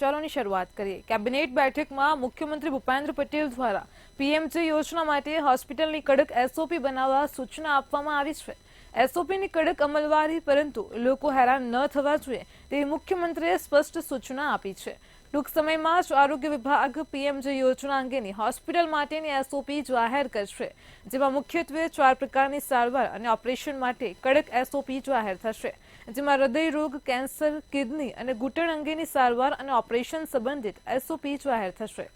સમાચારોની શરૂઆત કરીએ। કેબિનેટ બેઠકમાં મુખ્યમંત્રી ભૂપેન્દ્ર પટેલ દ્વારા પીએમજે યોજના માટે હોસ્પિટલની કડક એસઓપી બનાવવા સૂચના આપવામાં આવી છે। એસઓપીની કડક અમલવારી, પરંતુ લોકો હેરાન ન થવા જોઈએ તેવી મુખ્યમંત્રીએ સ્પષ્ટ સૂચના આપી છે। ટૂંક સમયમાં જ આરોગ્ય વિભાગ પીએમજે યોજના અંગેની હોસ્પિટલ માટેની એસઓપી જાહેર કરશે, જેમાં મુખ્યત્વે 4 પ્રકારની સારવાર અને ઓપરેશન માટે કડક એસઓપી જાહેર થશે, જેમાં હૃદય રોગ, કેન્સર, કિડની અને ઘૂંટણ અંગેની સારવાર અને ઓપરેશન સંબંધિત એસઓપી જાહેર થશે।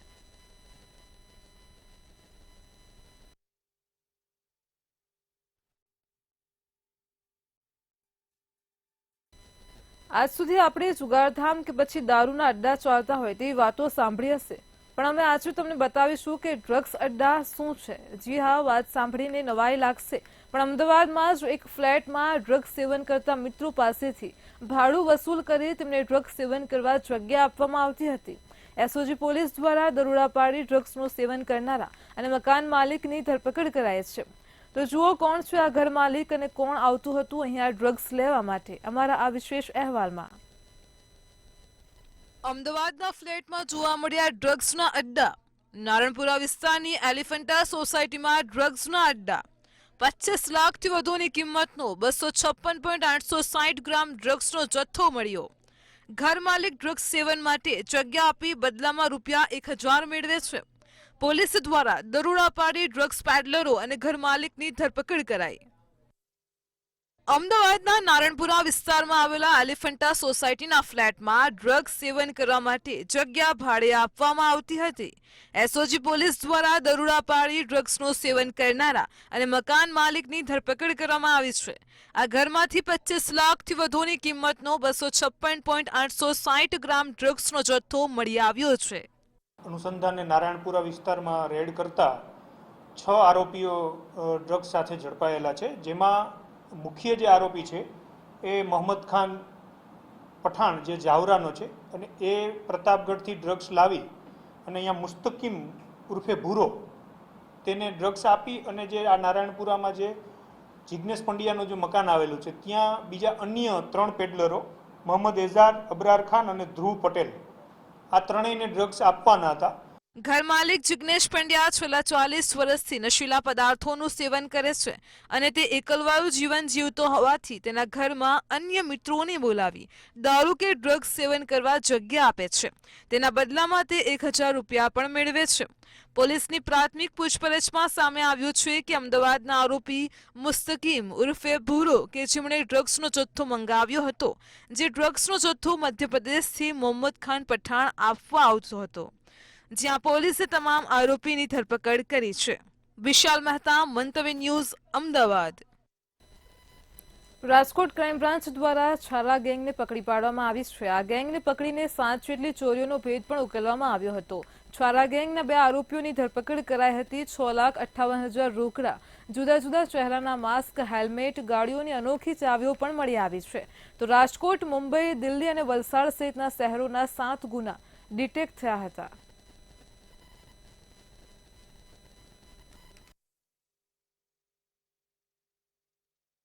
આજ સુધી આપણે જુગારધામ કે પછી દારૂના અડ્ડા ચાલતા હોય તેવી વાતો સાંભળી હશે, પણ અમે આજે તમને બતાવીશું કે ડ્રગ્સ અડ્ડા શું છે। જી હા, વાત સાંભળીને નવાઈ લાગશે, પણ અમદાવાદમાં જ એક ફ્લેટમાં ડ્રગ્સ સેવન કરતા મિત્રો પાસેથી ભાડું વસૂલ કરી તેમને ડ્રગ્સ સેવન કરવા જગ્યા આપવામાં આવતી હતી। એસઓજી પોલીસ દ્વારા દરોડા પાડી ડ્રગ્સનું સેવન કરનારા અને મકાન માલિકની ધરપકડ કરાઈ છે। તો જુઓ કોણ છે આ ઘર માલિક અને કોણ આવતું હતું અહીંયા ડ્રગ્સ લેવા માટે, અમારા આ વિશેષ અહેવાલમાં। અમદાવાદના ફ્લેટમાં જોવા મળ્યા ડ્રગ્સના અડ્ડા। નારણપુરા વિસ્તારની એલિફન્ટા સોસાયટીમાં ડ્રગ્સના અડ્ડા। 25 લાખથી વધુની કિંમતનો 256.860 ગ્રામ ડ્રગ્સનો જથ્થો મળ્યો। ઘર માલિક ડ્રગ્સ સેવન માટે જગ્યા આપી બદલામાં રૂપિયા 1000 મેળવે છે। પોલીસ દ્વારા દરોડા પાડી ડ્રગ્સ પેડલરો અને ઘર માલિકની ધરપકડ કરાઈ। અમદાવાદના નારણપુરા વિસ્તારમાં આવેલા એલિફન્ટા સોસાયટીના ફ્લેટમાં ડ્રગ્સ સેવન કરવા માટે જગ્યા ભાડે આપવામાં આવતી હતી। એસઓજી પોલીસ દ્વારા દરોડા પાડી ડ્રગ્સનું સેવન કરનારા અને મકાન માલિકની ધરપકડ કરવામાં આવી છે। આ ઘરમાંથી 25 લાખથી વધુની કિંમતનો 256.860 ગ્રામ ડ્રગ્સનો જથ્થો મળી આવ્યો છે। અનુસંધાને નારાયણપુરા વિસ્તારમાં રેડ કરતા 6 આરોપીઓ ડ્રગ્સ સાથે ઝડપાયેલા છે, જેમાં મુખ્ય જે આરોપી છે એ મોહમ્મદ ખાન પઠાણ, જે જાવરાનો છે, અને એ પ્રતાપગઢથી ડ્રગ્સ લાવી અને અહીંયા મુસ્તકીમ ઉર્ફે ભૂરો તેને ડ્રગ્સ આપી અને જે આ નારાયણપુરામાં જે જિગ્નેશ પંડ્યાનું જે મકાન આવેલું છે ત્યાં બીજા અન્ય 3 પેડલરો મોહમ્મદ એઝાદ, અબરાર ખાન અને ધ્રુવ પટેલ, આ ત્રણેયને ડ્રગ્સ આપવાના હતા। ઘર માલિક જિગ્નેશ પંડ્યા છેલ્લા 40 વર્ષથી નશીલા પદાર્થોનું સેવન કરે છે અને તે એકલવાયું જીવન જીવતો હોવાથી તેના ઘરમાં અન્ય મિત્રોને બોલાવી દારૂ કે ડ્રગ્સ સેવન કરવા જગ્યા આપે છે। તેના બદલામાં તે 1000 રૂપિયા પણ મેળવે છે। પોલીસની પ્રાથમિક પૂછપરછમાં સામે આવ્યું છે કે અમદાવાદના આરોપી મુસ્તકીમ ઉર્ફે ભૂરો કે જેમણે ડ્રગ્સનો જથ્થો મંગાવ્યો હતો, જે ડ્રગ્સનો જથ્થો મધ્યપ્રદેશથી મોહમ્મદ ખાન પઠાણ આપવા આવતો હતો, જ્યાં પોલીસે તમામ આરોપીની ધરપકડ કરી છે। વિશાલ મહેતા, મંતવ્ય news, Ahmedabad. Rajkot crime branch દ્વારા છારા ગેંગને પકડી પાડવામાં આવી છે। આ ગેંગને પકડીને 7 જેટલી ચોરીઓનો ભેદ પણ ઉકેલવામાં આવ્યો હતો। છારા ગેંગના 2 આરોપીઓની ધરપકડ કરાઈ હતી। 6,58,000 રોકડા, જુદા જુદા ચહેરાના માસ્ક, હેલ્મેટ, ગાડીઓની અનોખી ચાવીઓ પણ મળી આવી છે। તો રાજકોટ, મુંબઈ, દિલ્હી અને વલસાડ સહિતના શહેરોના 7 ગુના ડિટેક્ટ થયા હતા।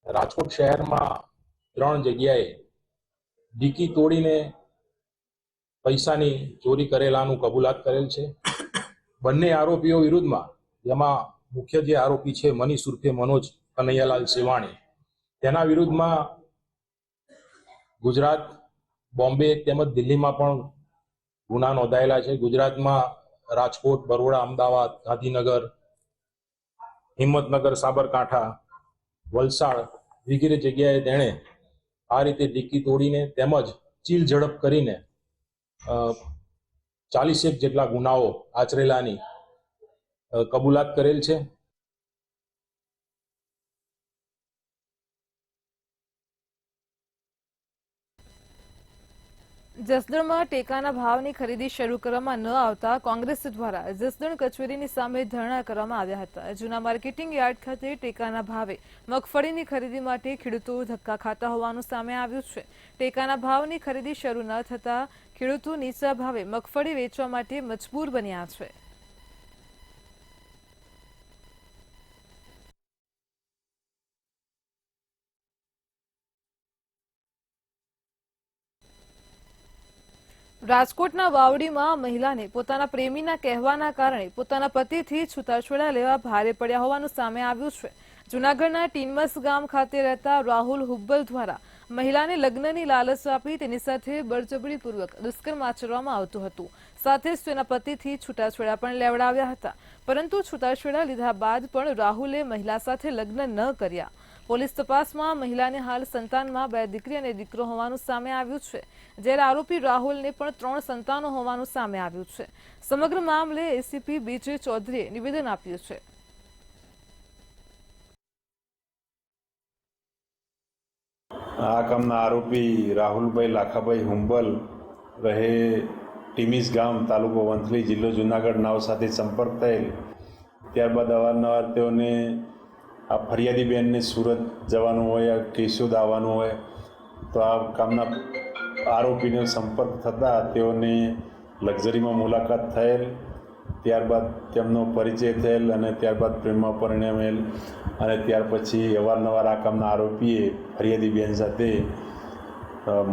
રાજકોટ શહેરમાં 3 જગ્યાએ ડીકી તોડીને પૈસાની ચોરી કરેલાનું કબૂલાત કરેલ છે। બંને આરોપીઓ વિરુદ્ધમાં, જેમાં મુખ્ય જે આરોપી છે મનીષ ઉર્ફે મનોજ કનૈયાલાલ સેવાણી, તેના વિરુદ્ધમાં ગુજરાત, બોમ્બે તેમજ દિલ્હીમાં પણ ગુના નોંધાયેલા છે। ગુજરાતમાં રાજકોટ, બરોડા, અમદાવાદ, ગાંધીનગર, હિંમતનગર, સાબરકાંઠા, વલસાડ વગેરે જગ્યાએ તેણે આ રીતે ડીકી તોડીને તેમજ ચીલ ઝડપ કરીને 41 જેટલા ગુનાઓ આચરેલાની કબૂલાત કરેલ છે। જસદણમાં ટેકાના ભાવની ખરીદી શરૂ કરવામાં ન આવતા કોંગ્રેસ દ્વારા જસદણ કચેરીની સામે ધરણા કરવામાં આવ્યા હતા। જૂના માર્કેટિંગ યાર્ડ ખાતે ટેકાના ભાવે મગફળીની ખરીદી માટે ખેડૂતો ધક્કા ખાતા હોવાનું સામે આવ્યું છે। ટેકાના ભાવની ખરીદી શરૂ ન થતા ખેડૂતો નીચા ભાવે મગફળી વેચવા માટે મજબૂર બન્યા છે। રાજકોટના વાવડીમાં મહિલાને પોતાના પ્રેમીના કહેવાના કારણે પોતાના પતિથી છૂટાછેડા લેવા ભારે પડ્યા હોવાનું સામે આવ્યું છે. જૂનાગઢના ટીનમસ ગામ ખાતે રહેતા રાહુલ હુબ્બલ દ્વારા મહિલાને લગ્નની લાલચ આપી તેની સાથે બળજબરીપૂર્વક દુષ્કર્મ આચરવામાં આવતું હતું. સાથે જ તેના પતિથી છૂટાછેડા પણ લેવડાવ્યા હતા. પરંતુ છૂટાછેડા લીધા બાદ પણ રાહુલે મહિલા સાથે લગ્ન ન કર્યા. પોલીસ તપાસમાં મહિલાને હાલ સંતાનમાં 2 દીકરી અને દીકરો હોવાનું સામે આવ્યું છે, જ્યારે આરોપી રાહુલને પણ 3 સંતાનો હોવાનું સામે આવ્યું છે. સમગ્ર મામલે એસીપી બીજે ચૌધરીએ નિવેદન આપ્યું છે. આ કામના આરોપી રાહુલભાઈ લાખાભાઈ હુંબલ રહે ટીમીસ ગામ, તાલુકો વંથલી, જિલ્લો જૂનાગઢ નાવ સાથે સંપર્ક થયેલ. ત્યારબાદ અવારનવાર તેઓને આ ફરિયાદી બેનને સુરત જવાનું હોય, કેશોદ આવવાનું હોય, તો આ કામના આરોપીનો સંપર્ક થતાં તેઓને લક્ઝરીમાં મુલાકાત થયેલ. ત્યારબાદ તેમનો પરિચય થયેલ અને ત્યારબાદ પ્રેમમાં પરિણમેલ અને ત્યાર પછી અવારનવાર આ કામના આરોપીએ ફરિયાદી બેન સાથે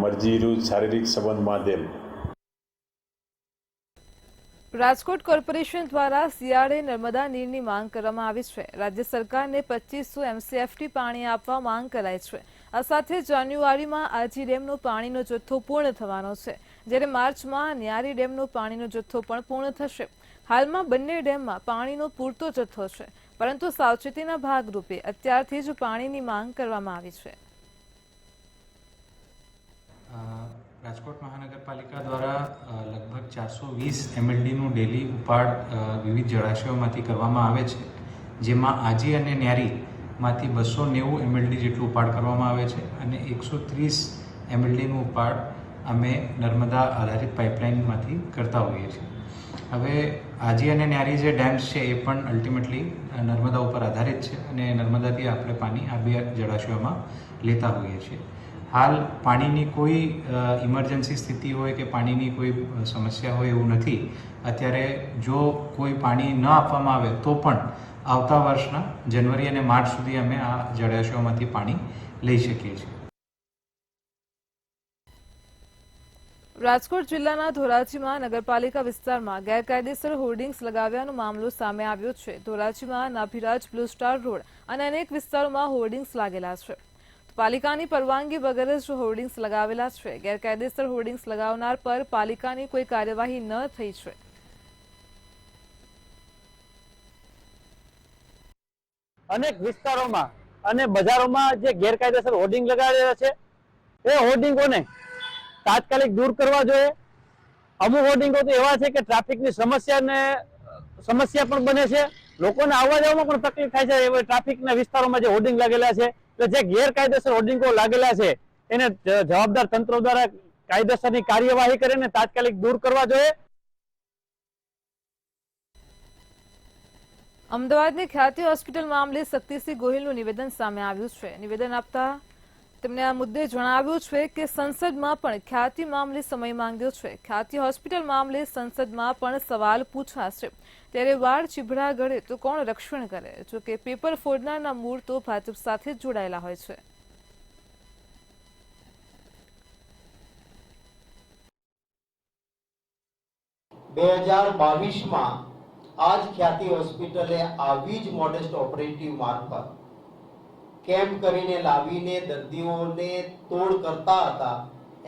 મરજી વિરુદ્ધ શારીરિક સંબંધ બાંધેલ. રાજકોટ કોર્પોરેશન દ્વારા શિયાળે નર્મદા નીરની માંગ કરવામાં આવી છે. રાજ્ય સરકારને 2500 MCFT પાણી આપવા માંગ કરાઈ છે. આ સાથે જાન્યુઆરીમાં આજી ડેમનો પાણીનો જથ્થો પૂર્ણ થવાનો છે, જ્યારે માર્ચમાં ન્યારી ડેમનો પાણીનો જથ્થો પણ પૂર્ણ થશે. હાલમાં બંને ડેમમાં પાણીનો પૂરતો જથ્થો છે, પરંતુ સાવચેતીના ભાગરૂપે અત્યારથી જ પાણીની માંગ કરવામાં આવી છે. રાજકોટ મહાનગરપાલિકા દ્વારા લગભગ 420 MLDનું ડેલી ઉપાડ વિવિધ જળાશયોમાંથી કરવામાં આવે છે, જેમાં આજી અને ન્યારીમાંથી 290 MLD જેટલું ઉપાડ કરવામાં આવે છે અને 130 MLDનું ઉપાડ અમે નર્મદા આધારિત પાઇપલાઇનમાંથી કરતા હોઈએ છીએ. હવે આજી અને ન્યારી જે ડેમ્સ છે એ પણ અલ્ટિમેટલી નર્મદા ઉપર આધારિત છે અને નર્મદાથી આપણે પાણી આ 2 જળાશયોમાં લેતા હોઈએ છીએ. હાલ પાણીની કોઈ ઇમરજન્સી સ્થિતિ હોય કે પાણીની કોઈ સમસ્યા હોય એવું નથી. અત્યારે જો કોઈ પાણી ન આપવામાં આવે તો પણ આવતા વર્ષના જાન્યુઆરી અને માર્ચ સુધી અમે આ જળાશયોમાંથી પાણી લઈ શકીએ છીએ. રાજકોટ જિલ્લાના ધોરાજીમાં નગરપાલિકા વિસ્તારમાં ગેરકાયદેસર હોર્ડિંગ્સ લગાવ્યાનો મામલો સામે આવ્યો છે. ધોરાજીમાં નાભિરાજ બ્લુ સ્ટાર રોડ અને અનેક વિસ્તારોમાં હોર્ડિંગ્સ લાગેલા છે. પાલિકાની પરવાનગી વગર જ હોર્ડિંગ્સ લગાવેલા છે. ગેરકાયદેસર હોર્ડિંગ્સ લગાવનાર પર પાલિકાની કોઈ કાર્યવાહી ન થઈ છે. અનેક વિસ્તારોમાં અને બજારોમાં જે ગેરકાયદેસર હોર્ડિંગ લગાવેલા છે એ હોર્ડિંગોને તાત્કાલિક દૂર કરવા જોઈએ. અમુક હોર્ડિંગો તો એવા છે કે ટ્રાફિકની સમસ્યા પણ બને છે, લોકોને આવવા જવામાં પણ તકલીફ થાય છે. એવા ટ્રાફિકના વિસ્તારોમાં જે હોર્ડિંગ લાગેલા છે, એટલે જે ગેરકાયદેસર હોર્ડિંગો લાગેલા છે એને જવાબદાર તંત્રો દ્વારા કાયદેસરની કાર્યવાહી કરીને તાત્કાલિક દૂર કરવા જોઈએ. અમદાવાદની ખ્યાતિ હોસ્પિટલ મામલે શક્તિસિંહ ગોહિલનું નિવેદન સામે આવ્યું છે. નિવેદન આપતા તેમણે આ મુદ્દે જણાવ્યું છે કે સંસદમાં પણ ખ્યાતિ મામલે સમય માંગ્યો છે. ખ્યાતિ હોસ્પિટલ મામલે સંસદમાં પણ સવાલ પૂછાશે, ત્યારે વાળ ચીભડા ગળે તો કોણ રક્ષણ કરે? જોકે પેપર ફોડનારના મૂળ તો ભાજપ સાથે જ જોડાયેલા હોય છે. આજ ખ્યાતિ હોસ્પિટલે આવી જ મોડેસ્ટ ઓપરેટિવ મારફત કેમ્પ કરીને લાવીને દર્દીઓને તોડ કરતા હતા.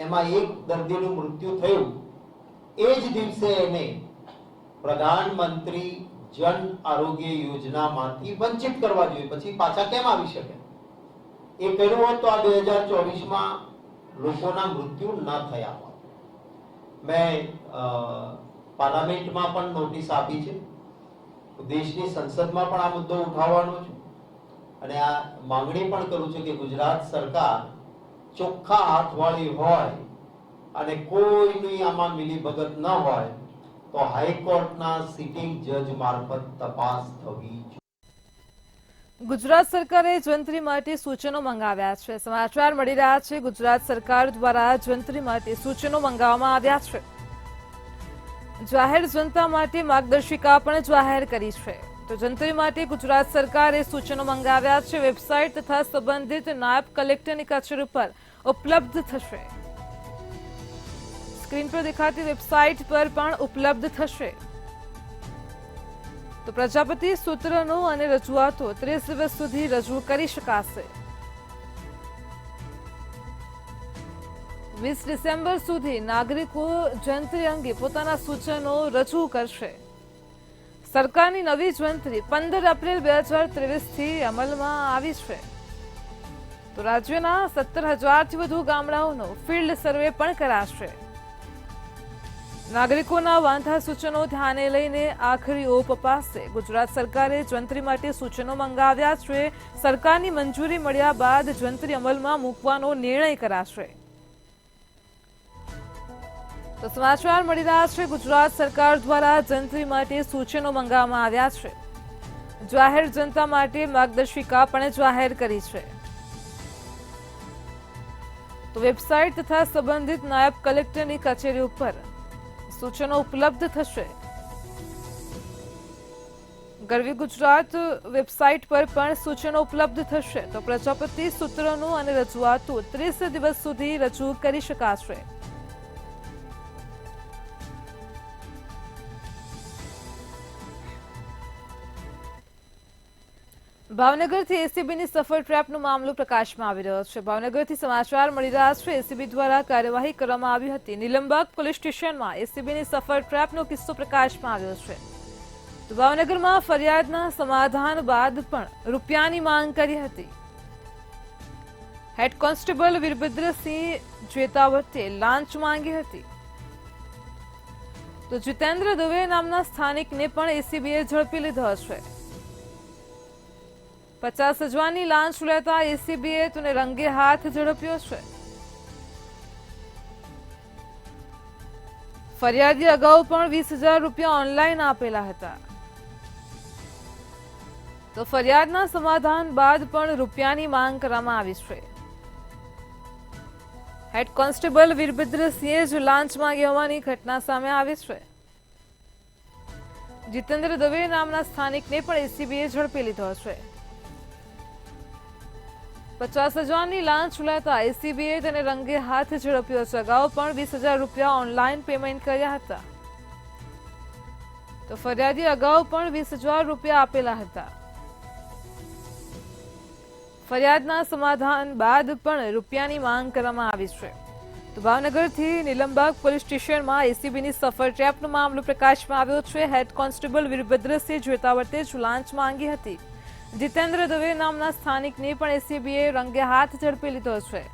એમાં એક દર્દીનું મૃત્યુ થયું. એ જ દિવસે એને પ્રધાનમંત્રી જન આરોગ્ય યોજનામાંથી વંચિત કરવા જોઈએ. પછી પાછા કેમ આવી શકે? એ કર્યું હોત તો આ 2024માં લોકોના મૃત્યુ ન થયા હોત. મેં પાર્લામેન્ટમાં પણ નોટિસ આપી છે, દેશની સંસદમાં પણ આ મુદ્દો ઉઠાવવાનો છે અને આ માંગણી પણ કરું છું કે ગુજરાત સરકાર ચોખ્ખા હાથવાળી હોય અને કોઈની આમાં મિલીભગત ન હોય તો હાઈકોર્ટના સિટિંગ જજ મારફત તપાસ થવી જોઈએ. ગુજરાત સરકારે જંત્રી માટે સૂચનો મંગાવ્યા છે. સમાચાર મળી રહ્યા છે ગુજરાત સરકાર દ્વારા જંત્રી માટે સૂચનો મંગાવવામાં આવ્યા છે. જાહેર જનતા માટે માર્ગદર્શિકા પણ જાહેર કરી છે. તો જંત્રી માટે ગુજરાત સરકારે સૂચનો મંગાવ્યા છે. વેબસાઇટ તથા સંબંધિત નાયબ કલેક્ટરની કચેરી પર ઉપલબ્ધ થશે. સ્ક્રીન પર દેખાતી વેબસાઇટ પર પણ ઉપલબ્ધ થશે. તો પ્રજાપતિ સૂત્રનો અને રજૂઆતો 30 દિવસ સુધી રજૂ કરી શકાશે. 20 ડિસેમ્બર સુધી નાગરિકો જંત્રી અંગે પોતાના સૂચનો રજૂ કરશે. સરકારની નવી જંત્રી 15 એપ્રિલ 2023થી અમલમાં આવી છે. તો રાજ્યના 17,000થી વધુ ગામડાઓનો ફિલ્ડ સર્વે પણ કરાશે. નાગરિકોના વાંધા સૂચનો ધ્યાને લઈને આખરી ઓપ અપાશે. ગુજરાત સરકારે જંત્રી માટે સૂચનો મંગાવ્યા છે. સરકારની મંજૂરી મળ્યા બાદ જંત્રી અમલમાં મૂકવાનો નિર્ણય કરાશે. તો સમાચાર મળી રહ્યા છે ગુજરાત સરકાર દ્વારા જંત્રી માટે સૂચનો મંગાવવામાં આવ્યા છે. જાહેર જનતા માટે માર્ગદર્શિકા પણ જાહેર કરી છે. તો વેબસાઇટ તથા સંબંધિત નાયબ કલેક્ટરની કચેરી ઉપર સૂચનો ઉપલબ્ધ થશે. ગરવી ગુજરાત વેબસાઇટ પર પણ સૂચનો ઉપલબ્ધ થશે. તો પ્રજાપતિ સૂત્રોનું અને રજૂઆતો 30 દિવસ સુધી રજૂ કરી શકાશે. ભાવનગરથી એસીબીની સફળ ટ્રેપનો મામલો પ્રકાશમાં આવી રહ્યો છે. ભાવનગરથી સમાચાર મળી રહ્યા છે. એસીબી દ્વારા કાર્યવાહી કરવામાં આવી હતી. નીલમબાગ પોલીસ સ્ટેશનમાં એસીબીની સફળ ટ્રેપનો કિસ્સો પ્રકાશમાં આવ્યો છે. તો ભાવનગરમાં ફરિયાદના સમાધાન બાદ પણ રૂપિયાની માંગ કરી હતી. હેડ કોન્સ્ટેબલ વીરભદ્રસિંહ જેતાવતે લાંચ માંગી હતી. તો જીતેન્દ્ર દવે નામના સ્થાનિકને પણ એસીબીએ ઝડપી લીધો છે. 50,000ની લાંચ લેતા એસીબીએ તેને રંગે હાથ ઝડપ્યો છે. ફરિયાદી અગાઉ પણ 20,000 રૂપિયા ઓનલાઈન આપેલા હતા. તો ફરિયાદના સમાધાન બાદ પણ રૂપિયાની માંગ કરવામાં આવી છે. હેડ કોન્સ્ટેબલ વીરભદ્રસિંહે જ લાંચ માંગી હોવાની ઘટના સામે આવી છે. જીતેન્દ્ર દવે નામના સ્થાનિકને પણ એસીબીએ ઝડપી લીધો છે. 50,000ની લાંચ લેતા એસીબીએ તેને રંગે હાથ ઝડપ્યો છે. અગાઉ પણ 20,000 રૂપિયા ઓનલાઈન પેમેન્ટ કર્યા હતા. તો ફરિયાદી અગાઉ પણ 20,000 રૂપિયા આપેલા હતા. ફરિયાદના સમાધાન બાદ પણ રૂપિયાની માંગ કરવામાં આવી છે. તો ભાવનગરથી નીલમબાગ પોલીસ સ્ટેશનમાં એસીબીની સફળ ટ્રેપનો મામલો પ્રકાશમાં આવ્યો છે. હેડ કોન્સ્ટેબલ વીરભદ્રસિંહ જેતાવતે જ લાંચ માંગી હતી. જીતેન્દ્ર દવે નામના સ્થાનિકને પણ એસીબીએ રંગે હાથ ઝડપી લીધો છે.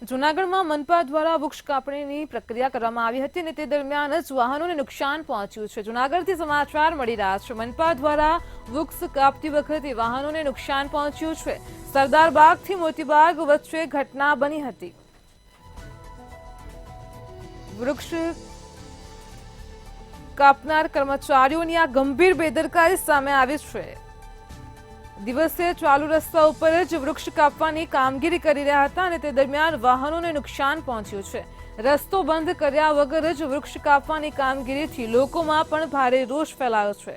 જૂનાગઢમાં મનપા દ્વારા વૃક્ષ કાપણીની પ્રક્રિયા કરવામાં આવી હતી અને તે દરમિયાન જ વાહનોને નુકસાન પહોંચ્યું છે. જૂનાગઢથી સમાચાર મળી રહ્યા છે. મનપા દ્વારા વૃક્ષ કાપતી વખતે વાહનોને નુકસાન પહોંચ્યું છે. સરદારબાગથી મોતીબાગ વચ્ચે ઘટના બની હતી. વૃક્ષ કાપનાર કર્મચારીઓની આ ગંભીર બેદરકારી સામે આવી છે. દિવસે ચાલુ રસ્તા ઉપર જ વૃક્ષ કાપવાની કામગીરી કરી રહ્યા હતા અને તે દરમિયાન વાહનોને નુકસાન પહોંચ્યું છે. રસ્તો બંધ કર્યા વગર જ વૃક્ષ કાપવાની કામગીરીથી લોકોમાં પણ ભારે રોષ ફેલાયો છે.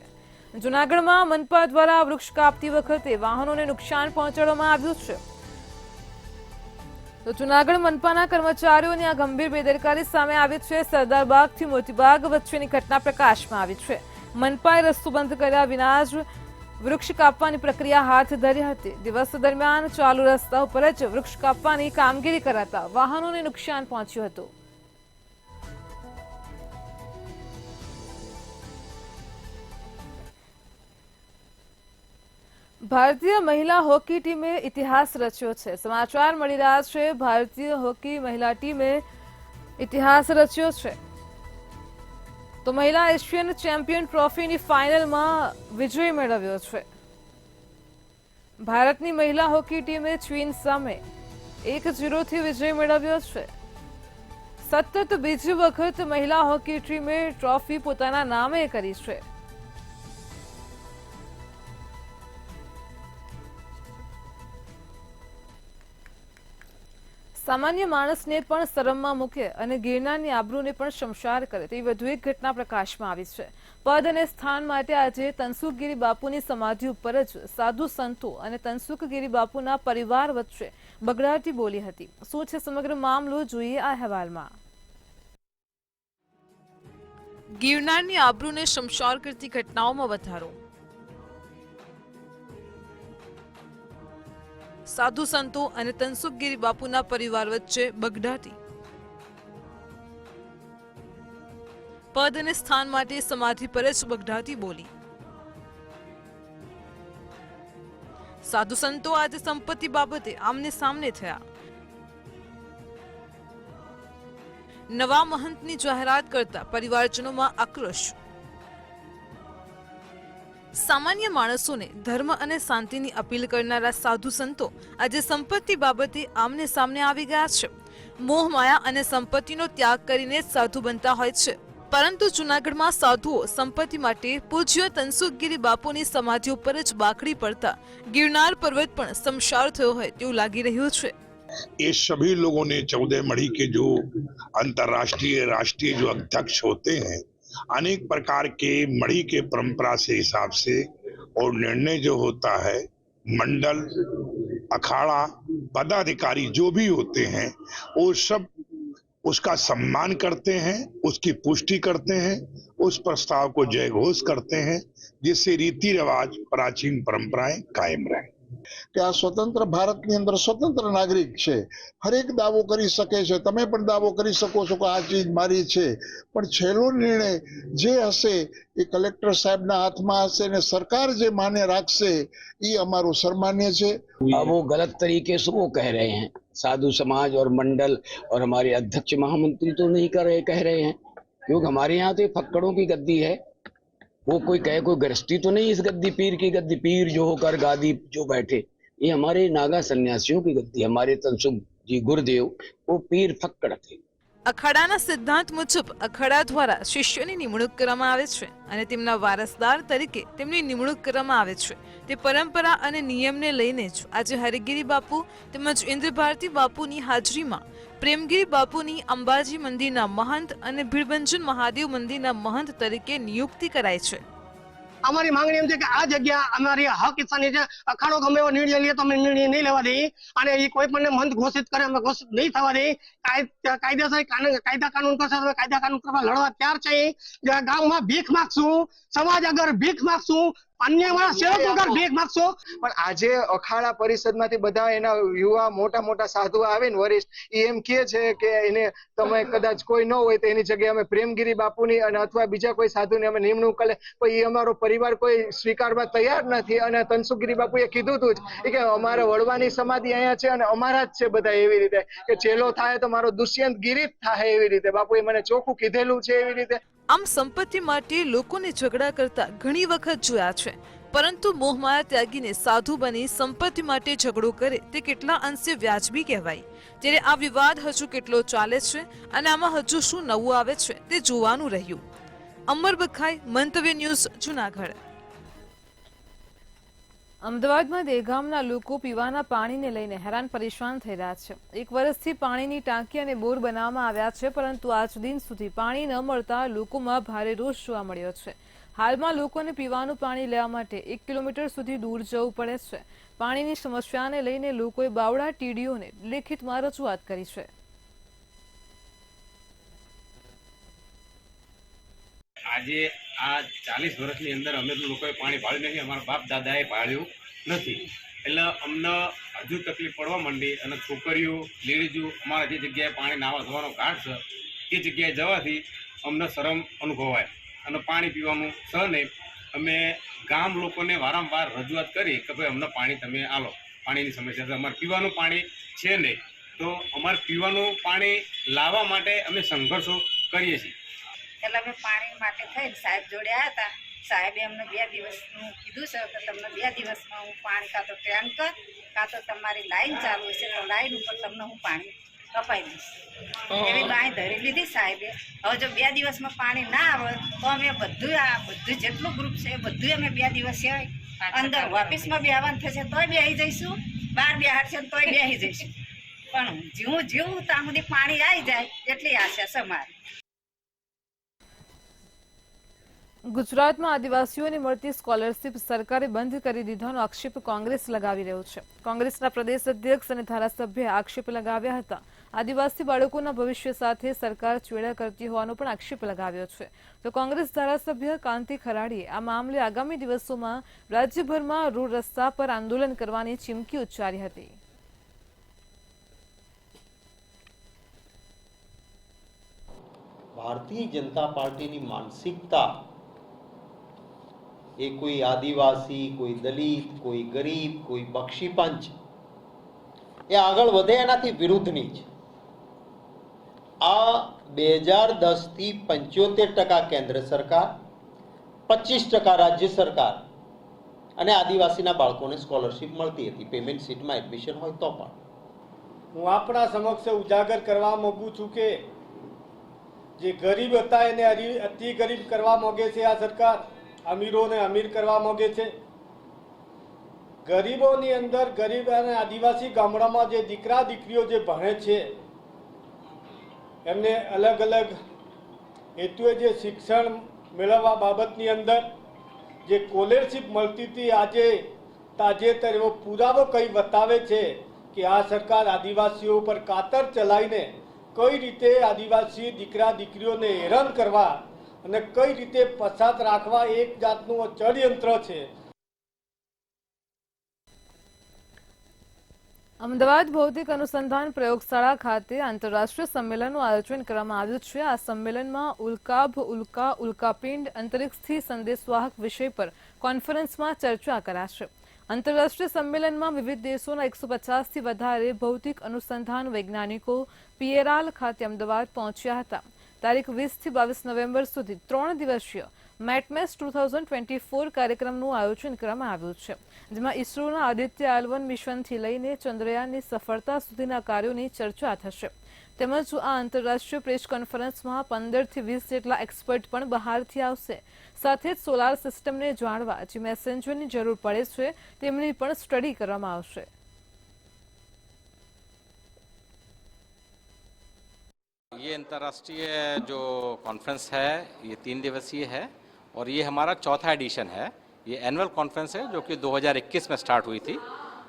જૂનાગઢમાં મનપા દ્વારા વૃક્ષ કાપતી વખતે વાહનોને નુકસાન પહોંચાડવામાં આવ્યું છે. તો જૂનાગઢ મનપાના કર્મચારીઓની આ ગંભીર બેદરકારી સામે આવી છે. સરદારબાગથી મોતીબાગ વચ્ચેની ઘટના પ્રકાશમાં આવી છે. મનપાએ રસ્તો બંધ કર્યા વિના જ વૃક્ષ કાપવાની પ્રક્રિયા હાથ ધરી હતી. દિવસ દરમિયાન ચાલુ રસ્તા ઉપર જ વૃક્ષ કાપવાની કામગીરી કરાતા વાહનોને નુકસાન પહોંચ્યું હતું. ભારતીય મહિલા હોકી ટીમે ઇતિહાસ રચ્યો છે. સમાચાર મળી રહ્યા છે. ભારતીય હોકી મહિલા ટીમે ઇતિહાસ રચ્યો છે. તો મહિલા એશિયન ચેમ્પિયન ટ્રોફીની ફાઇનલમાં વિજય મેળવ્યો છે. ભારતની મહિલા હોકી ટીમે ચીન સામે 1-0થી વિજય મેળવ્યો છે. સતત બીજી વખત મહિલા હોકી ટીમે ટ્રોફી પોતાના નામે કરી છે. સામાન્ય માણસને પણ શરમમાં મૂકે અને ગિરનારની આબરૂને પણ શમશાર કરે તેવી વધુ એક ઘટના પ્રકાશમાં આવી છે. પદ અને સ્થાન માટે આજે તનસુખગીરી બાપુની સમાધિ ઉપર જ સાધુ સંતો અને તનસુખગીરી બાપુના પરિવાર વચ્ચે બગડાટી બોલી હતી. શું છે સમગ્ર મામલો, જોઈએ આ અહેવાલમાં. ગિરનારની આબરૂને શમશાર કરતી ઘટનાઓમાં વધારો. સાધુ સંતો અને તનસુખગીરી બાપુના પરિવાર વચ્ચે બગડાટી. પદ અને સ્થાન માટે સમાધિ પર જ બગડાટી બોલી. સાધુ સંતો આજે સંપત્તિ બાબતે આમને સામને થયા. નવા મહંતની જાહેરાત કરતા પરિવારજનોમાં આક્રોશ. સામાન્ય માણસોને ધર્મ અને શાંતિની અપીલ કરનારા સાધુ સંતો આજે સંપત્તિ બાબતે આમને સામને આવી ગયા છે. મોહ માયા અને સંપત્તિનો ત્યાગ કરીને જ સાધુ બનતા હોય છે. પરંતુ જૂનાગઢમાં સાધુઓ સંપત્તિ માટે પૂજ્ય તનસુખગીરી બાપુની સમાધિ ઉપર જ બાકડી પડતા गिरनार पर्वत पर शमशार थयो है तेवुं लागी रह्युं छे. ये सभी लोगों ने 14 मढ़ी के जो अंतर्राष्ट्रीय राष्ट्रीय जो अध्यक्ष होते हैं, अनेक प्रकार के मढ़ी के परंपरा से हिसाब से और निर्णय जो होता है, मंडल अखाड़ा पदाधिकारी जो भी होते हैं वो सब उसका सम्मान करते हैं, उसकी पुष्टि करते हैं, उस प्रस्ताव को जय घोष करते हैं, जिससे रीति रिवाज प्राचीन परंपराएं कायम रहे. કે આ સ્વતંત્ર ભારતની અંદર સ્વતંત્ર નાગરિક છે, હરેક દાવો કરી શકે છે. તમે પણ દાવો કરી શકો છો કે આ ચીજ મારી છે, પણ છેલ્લો નિર્ણય જે હશે એ કલેક્ટર સાહેબના હાથમાં હશે અને સરકાર જે માને રાખશે એ અમારું સન્માન્ય છે. अब वो गलत तरीके से वो कह रहे हैं, साधु समाज और मंडल और हमारे अध्यक्ष महामंत्री तो नहीं कह रहे हैं, क्योंकि हमारे यहाँ तो फक्कड़ों की गद्दी है. वो कोई कहे कोई गृहस्थी तो नहीं, इस गद्दी पीर की गद्दी, पीर जो होकर गादी जो बैठे, ये हमारे नागा सन्यासियों की गद्दी. हमारे तनसुख जी गुरुदेव वो पीर फक्कड़ थे. અખાડાના સિદ્ધાંત મુજબ અખાડા દ્વારા શિષ્યોની નિમણૂક કરવામાં આવે છે અને તેમના વારસદાર તરીકે તેમની નિમણૂક કરવામાં આવે છે. તે પરંપરા અને નિયમને લઈને જ આજે હરિગીરી બાપુ તેમજ ઇન્દ્રભારતી બાપુની હાજરીમાં પ્રેમગીરી બાપુની અંબાજી મંદિરના મહંત અને ભીડભંજન મહાદેવ મંદિરના મહંત તરીકે નિયુક્તિ કરાઈ છે. અમારી માંગણી એમ છે કે આ જગ્યા અમારી હક ઈચ્છાની છે. અખાડો ગમે એવો નિર્ણય લે તો અમે નિર્ણય નહીં લેવા દઈએ અને એ કોઈ પણ મંત ઘોષિત કરે અમે ઘોષિત નહીં થવા દઈએ. કાયદેસર કાયદા કાનૂન કરશે અમે કાયદા કાનૂન કરવા લડવા તૈયાર છીએ. ગામમાં ભીખ માગશું, સમાજ આગળ ભીખ માગશું, અન્ય સેવક વગર ભીખ માગશો. પણ આજે અખાડા પરિષદમાંથી બધા એના યુવા મોટા મોટા સાધુ આવે ને વરિષ્ઠ એ એમ કહે છે કે એને તમે કદાચ કોઈ ન હોય તો એની જગ્યાએ અમે પ્રેમગીરી બાપુની અને અથવા બીજા કોઈ સાધુને અમે નિમણૂક કરે, પણ એ અમારો પરિવાર કોઈ સ્વીકારવા તૈયાર નથી. અને તનસુખગીરી બાપુએ કીધું હતું જ કે અમારે વડવાની સમાધિ અહીંયા છે અને અમારા જ છે બધા, એવી રીતે કે ચેલો થાય તો મારો દુષ્યંત ગીરી જ થાય, એવી રીતે બાપુએ મને ચોખ્ખું કીધેલું છે. એવી રીતે આમ સંપત્તિ માટે લોકોને ઝઘડા કરતા ઘણી વખત જોયા છે, પરંતુ મોહમાયા ત્યાગીને સાધુ બની સંપત્તિ માટે ઝઘડો કરે તે કેટલા અંશે વ્યાજબી કહેવાય. ત્યારે આ વિવાદ હજુ કેટલો ચાલે છે અને આમાં હજુ શું નવું આવે છે તે જોવાનું રહ્યું. અમર બખાઈ, મંતવ્ય ન્યૂઝ, જૂનાગઢ. અમદાવાદમાં દહેગામના લોકો પીવાના પાણીને લઈને હેરાન પરેશાન થઈ રહ્યા છે. 1 વર્ષથી પાણીની ટાંકી અને બોર બનાવવામાં આવ્યા છે, પરંતુ આજ દિન સુધી પાણી ન મળતા લોકોમાં ભારે રોષ જોવા મળ્યો છે. હાલમાં લોકોને પીવાનું પાણી લેવા માટે 1 કિલોમીટર સુધી દૂર જવું પડે છે. પાણીની સમસ્યાને લઈને લોકોએ બાવળા ટીડીઓને લેખિતમાં રજૂઆત કરી છે. આજે આ 40 વર્ષની અંદર અમે લોકોએ પાણી ભાળ્યું નથી, અમારા બાપ દાદાએ ભાળ્યું નથી, એટલે અમને હજુ તકલીફ પડવા માંડી. અને છોકરીઓ લેડીઝો અમારા જે જગ્યાએ પાણી નાવા ધોવાનો ઘાટ છે એ જગ્યાએ જવાથી અમને શરમ અનુભવાય અને પાણી પીવાનું સહ નહીં. અમે ગામ લોકોને વારંવાર રજૂઆત કરી કે ભાઈ અમને પાણી તમે આલો, પાણીની સમસ્યા છે, અમારે પીવાનું પાણી છે નહીં, તો અમારે પીવાનું પાણી લાવવા માટે અમે સંઘર્ષો કરીએ છીએ. એટલે અમે પાણી માટે થઈને સાહેબ જોડે આવ્યા હતા. સાહેબે અમને 2 દિવસનું કીધું છે કે તમને 2 દિવસમાં હું પાણી કાં તો ટેન્કર કાં તો તમારી લાઈન ચાલુ હશે તો લાઈન ઉપર તમને હું પાણી કપાઈ દઈશ. એવી બાંય ધરી લીધી સાહેબે. હવે જો 2 દિવસમાં પાણી ના આવે તો અમે બધું જેટલું ગ્રુપ છે એ બધું અમે 2 દિવસ અંદર ઓફિસમાં બેહવાનું થશે તોય બેસી જઈશું, બહાર બેહાડશે તોય બેસી જઈશું. પણ જીવું ત્યાં સુધી પાણી આવી જાય એટલી આશા છે મારી. ગુજરાતમાં આદિવાસીઓને મળતી સ્કોલરશીપ સરકારે બંધ કરી દીધાનો આક્ષેપ કોંગ્રેસ લગાવી રહ્યો છે. કોંગ્રેસના પ્રદેશ અધ્યક્ષ અને ધારાસભ્યએ આક્ષેપ લગાવ્યા હતા. આદિવાસી બાળકોના ભવિષ્ય સાથે સરકાર ચેડા કરતી હોવાનો પણ આક્ષેપ લગાવ્યો છે. તો કોંગ્રેસ ધારાસભ્ય કાંતિ ખરાડીએ આ મામલે આગામી દિવસોમાં રાજ્યભરમાં રોડ રસ્તા પર આંદોલન કરવાની ચીમકી ઉચ્ચારી હતી. ભારતીય જનતા પાર્ટીની માનસિકતા એ કોઈ આદિવાસી, કોઈ દલિત, કોઈ ગરીબ, કોઈ બક્ષી પંચ એ આગળ વધે એનાથી વિરુદ્ધની છે. આ 2010 થી 75% કેન્દ્ર સરકાર, 25% રાજ્ય સરકાર અને આદિવાસીના બાળકોને સ્કોલરશીપ મળતી હતી, પેમેન્ટ સીટમાં એડમિશન હોય તો પણ. હું આપણા સમક્ષ ઉજાગર કરવા માંગુ છું કે જે ગરીબ હતા એને અતિ ગરીબ કરવા માંગે છે આ સરકાર, અમીરોને અમીર કરવા માંગે છે. ગરીબોની અંદર ગરીબ અને આદિવાસી ગામડામાં જે દીકરા દીકરીઓ જે ભણે છે એમને અલગ અલગ હેતુએ જે શિક્ષણ મેળવવા બાબતની અંદર જે સ્કોલરશીપ મળતી હતી, આજે તાજેતર એવો પુરાવો કઈ બતાવે છે કે આ સરકાર આદિવાસીઓ પર કાતર ચલાવીને કઈ રીતે આદિવાસી દીકરા દીકરીઓને હેરાન કરવા અને કઈ રીતે પછાત રાખવા એક જાતનું ષડયંત્ર છે. અમદાવાદ ભૌતિક અનુસંધાન પ્રયોગશાળા ખાતે આંતરરાષ્ટ્રીય સંમેલનનું આયોજન કરવામાં આવ્યું છે. આ સંમેલનમાં ઉલ્કાભ, ઉલ્કાપિંડ, અંતરિક્ષથી સંદેશવાહક વિષય પર કોન્ફરન્સમાં ચર્ચા કરાશે. આંતરરાષ્ટ્રીય સંમેલનમાં વિવિધ દેશોના 150થી વધારે ભૌતિક અનુસંધાન વૈજ્ઞાનિકો પીએરાલ ખાતે અમદાવાદ પહોંચ્યા હતા. તારીખ 20થી 22 નવેમ્બર સુધી 3 દિવસીય મેટમેસ 2024 કાર્યક્રમનું આયોજન કરવામાં આવ્યું છે, જેમાં ઇસરોના આદિત્ય L1 મિશનથી લઈને ચંદ્રયાનની સફળતા સુધીના કાર્યોની ચર્ચા થશે. તેમજ આ આંતરરાષ્ટ્રીય પ્રેસ કોન્ફરન્સમાં 15થી 20 જેટલા એક્સપર્ટ પણ બહારથી આવશે. સાથે જ સોલાર સિસ્ટમને જાણવા જે મેસેન્જરની જરૂર પડે છે તેમની પણ સ્ટડી કરવામાં આવશે. ये अंतर्राष्ट्रीय जो कॉन्फ्रेंस है ये 3 दिवसीय है और ये हमारा चौथा एडिशन है. ये एनुअल कॉन्फ्रेंस है जो कि 2021 में स्टार्ट हुई थी.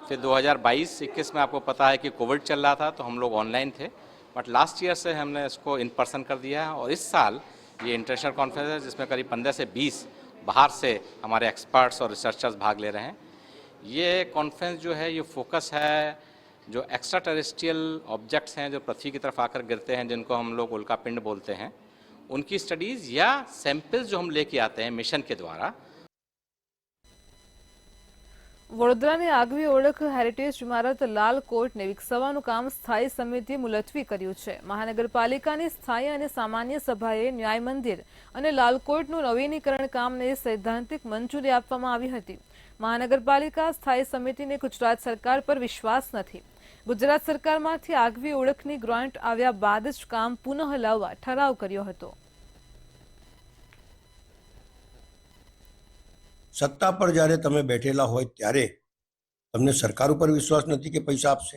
फिर 2022-21 में आपको पता है कि कोविड चल रहा था तो हम लोग ऑनलाइन थे, बट लास्ट ईयर से हमने इसको इन पर्सन कर दिया है. और इस साल ये इंटरनेशनल कॉन्फ्रेंस है जिसमें करीब 15 से 20 बाहर से हमारे एक्सपर्ट्स और रिसर्चर्स भाग ले रहे हैं. ये कॉन्फ्रेंस जो है ये फोकस है जो एक्स्ट्रा टेरेस्ट्रियल ऑब्जेक्ट्स हैं जो पृथ्वी की तरफ आकर गिरते हैं, जिनको हम लोग उल्कापिंड बोलते हैं, उनकी स्टडीज़ या सैंपल्स जो हम लेके आते हैं मिशन के द्वारा. વડોદરાની આગવી ઓળખ હેરિટેજ ઇમારત લાલ કોર્ટને વિકસાવવાનું કામ સ્થાયી સમિતિએ મુલતવી કર્યું છે. મહાનગરપાલિકાની સ્થાયી અને સામાન્ય સભાએ ન્યાય મંદિર અને લાલ કોર્ટનું નવીનીકરણ કામને સૈદ્ધાંતિક મંજૂરી આપવામાં આવી હતી. મહાનગરપાલિકા સ્થાયી સમિતિને ગુજરાત સરકાર પર વિશ્વાસ નથી. ગુજરાત સરકારમાંથી આગવી ઓળખની ગ્રાન્ટ આવ્યા બાદ જ કામ પુનઃ લાવવા ઠરાવ કર્યો હતો. સત્તા પર જ્યારે તમે બેઠેલા હોય ત્યારે તમને સરકાર ઉપર વિશ્વાસ નથી કે પૈસા આપશે,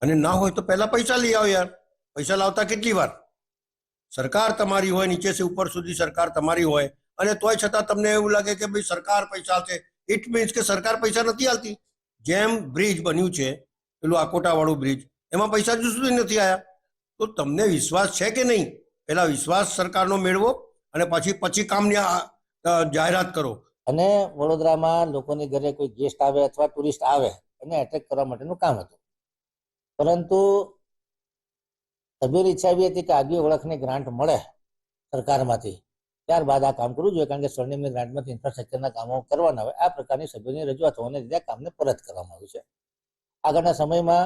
અને ના હોય તો પહેલા પૈસા લઈ આવો યાર. પૈસા લાવતા કેટલી વાર? સરકાર તમારી હોય, નીચે સે ઉપર સુધી સરકાર તમારી હોય, અને તોય છતાં તમને એવું લાગે કે ભાઈ સરકાર પૈસા આપશે. ઇટ મીન્સ કે સરકાર પૈસા નથી આલતી. જેમ બ્રિજ બન્યું છે પેલું આકોટાવાળું બ્રિજ, એમાં પૈસા હજુ સુધી નથી આવ્યા. તો તમને વિશ્વાસ છે કે નહીં? પહેલા વિશ્વાસ સરકારનો મેળવો અને પછી કામની જાહેરાત કરો. અને વડોદરામાં લોકોની ઘરે કોઈ ગેસ્ટ આવે અથવા ટુરિસ્ટ આવે એને એટ્રેક્ટ કરવા માટેનું કામ હતું. પરંતુ સભ્યોની ઈચ્છા એવી હતી કે આગવી ઓળખની ગ્રાન્ટ મળે સરકારમાંથી, ત્યારબાદ આ કામ કરવું જોઈએ, કારણ કે સ્વર્ણિમની ગ્રાન્ટમાંથી ઇન્ફ્રાસ્ટ્રક્ચરના કામો કરવાના હોય. આ પ્રકારની સભ્યોની રજૂઆત હોવાને લીધે કામને પરત કરવામાં આવ્યું છે. આગળના સમયમાં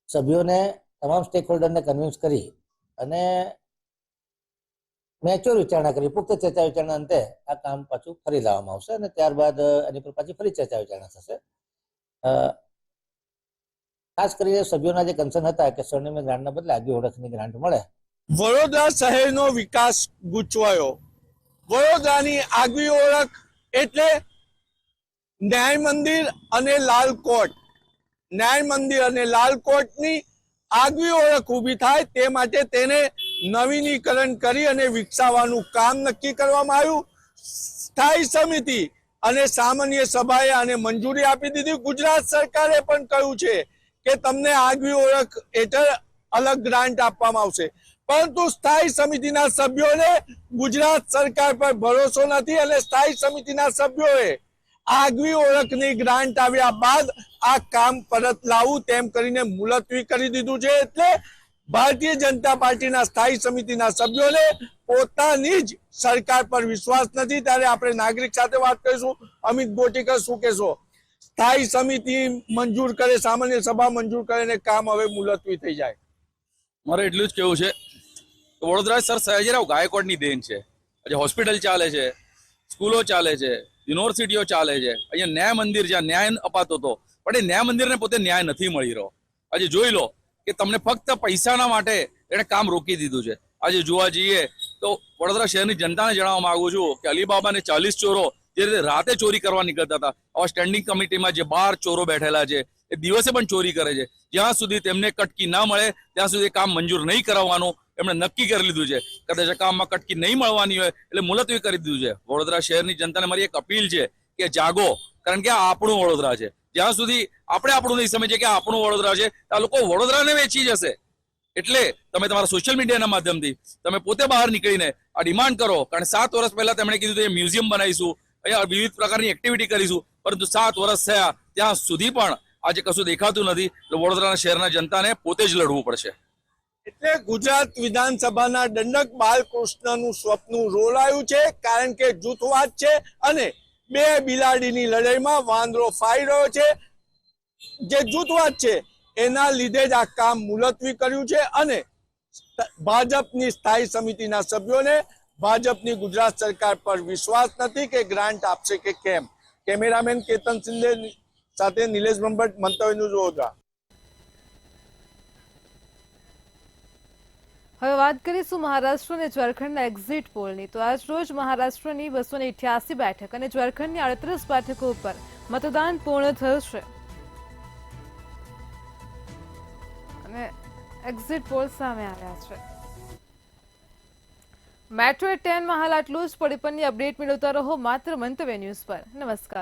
સભ્યોને તમામ સ્ટેક હોલ્ડરને કન્વિન્સ કરી અને મેચ્યોર વિચારણા કરી, પુખ્ત ચર્ચા વિચારણા અંતે આ કામ પાછું ફરી લાવવામાં આવશે અને ત્યારબાદ એની પર પાછી ફરી ચર્ચા વિચારણા થશે. ખાસ કરીને સભ્યોના જે કન્સર્ન હતા કે સ્વર્ણિમની ગ્રાન્ટના બદલે આગવી ઓળખની ગ્રાન્ટ મળે. વડોદરા શહેરનો વિકાસ ગૂંચવાયો. વડોદરાની આગવી ઓળખ એટલે ન્યાય મંદિર અને લાલ કોર્ટ. ન્યાય મંદિર અને લાલકોટની આગવી ઓળખ ઊભી થાય તે માટે તેને નવીનીકરણ કરી અને વિકસાવવાનું કામ નક્કી કરવામાં આવ્યું. સ્થાયી સમિતિ અને સામાન્ય સભાએ આને મંજૂરી આપી દીધી. ગુજરાત સરકારે પણ કહ્યું છે કે તમને આગવી ઓળખ હેઠળ અલગ ગ્રાન્ટ આપવામાં આવશે, પરંતુ સ્થાયી સમિતિના સભ્યોને ગુજરાત સરકાર પર ભરોસો નથી અને સ્થાયી સમિતિના સભ્યોએ આગવી ઓળખની ગ્રાન્ટ આવ્યા બાદ આ કામ પરત લાવવું તેમ કરીને મુલતવી કરી દીધું છે. એટલે ભારતીય જનતા પાર્ટીના સ્થાયી સમિતિના સભ્યોને પોતાની જ સરકાર પર વિશ્વાસ નથી. ત્યારે આપણે નાગરિક સાથે વાત કરીશું. અમિત ગોટીકર, શું કહેશો? સ્થાયી સમિતિ મંજૂર કરે, સામાન્ય સભા મંજૂર કરે ને કામ હવે મુલતવી થઈ જાય. મારે એટલું જ કેવું છે કે વડોદરા સર સયાજીરાવ ગાયકવાડની દેન છે. આજે હોસ્પિટલ ચાલે છે, સ્કૂલો ચાલે છે, યુનિવર્સિટીઓ ચાલે છે. અહીંયા ન્યાય મંદિર જ્યાં ન્યાય અપાતો હતો, પણ એ ન્યાય મંદિરને પોતે ન્યાય નથી મળી રહ્યો. આજે જોઈ લો કે તમને ફક્ત પૈસાના માટે એને કામ રોકી દીધું છે. આજે જોવા જઈએ તો વડોદરા શહેરની જનતાને જણાવવા માંગુ છું કે અલીબાબાને 40 ચોરો જે રીતે રાતે ચોરી કરવા નીકળતા હતા, આવા સ્ટેન્ડિંગ કમિટીમાં જે 12 ચોરો બેઠેલા છે એ દિવસે પણ ચોરી કરે છે. જ્યાં સુધી તેમને કટકી ના મળે ત્યાં સુધી કામ મંજૂર નહીં કરાવવાનું એમણે નક્કી કરી લીધું છે. કદાચ કામમાં કટકી નહીં મળવાની હોય એટલે મુલતવી કરી દીધું છે. વડોદરા શહેરની જનતાને મારી એક અપીલ છે કે જાગો, કારણ કે આ આપણું વડોદરા છે. જ્યાં સુધી આપણે આપણું નહીં સમજીએ કે આ આપણું વડોદરા છે, આ લોકો વડોદરાને વેચી જશે. એટલે તમે તમારા સોશિયલ મીડિયાના માધ્યમથી તમે પોતે બહાર નીકળીને આ ડિમાન્ડ કરો. કારણ 7 વર્ષ પહેલા તેમણે કીધું કે મ્યુઝિયમ બનાવીશું, અહીંયા વિવિધ પ્રકારની એક્ટિવિટી કરીશું, પરંતુ 7 વર્ષ થયા ત્યાં સુધી પણ આજે કશું દેખાતું નથી. એટલે વડોદરાના શહેરના જનતાને પોતે જ લડવું પડશે. એટલે ગુજરાત વિધાનસભાના દંડક બાલકૃષ્ણનું સ્વપ્ન રોલાયું છે, કારણ કે જૂથવાદ છે અને બે બિલાડીની લડાઈમાં વાંદરો ફાઈ રહ્યો છે. જે જૂથવાદ છે એના લીધે જ આ કામ મુલતવી કર્યું છે અને ભાજપની સ્થાયી સમિતિના સભ્યોને ભાજપની ગુજરાત સરકાર પર વિશ્વાસ નથી કે ગ્રાન્ટ આપશે કે કેમ. કેમેરામેન કેતન સિંધે સાથે નિલેશ બ્રહ્મભટ્ટ, મંતવ્ય ન્યૂઝ, વડોદરા. હવે વાત કરીશું મહારાષ્ટ્ર અને ઝારખંડના એક્ઝિટ પોલની. તો આજ રોજ મહારાષ્ટ્રની 288 બેઠક અને ઝારખંડની 38 બેઠકો ઉપર મતદાન પૂર્ણ થયું છે અને એક્ઝિટ પોલ સામે આવ્યા છે. મેટ્રો 10 માં હાલ આટલું જ. પડી પરની અપડેટ મેળવતા રહો માત્ર મંતવ્ય ન્યૂઝ પર. નમસ્કાર.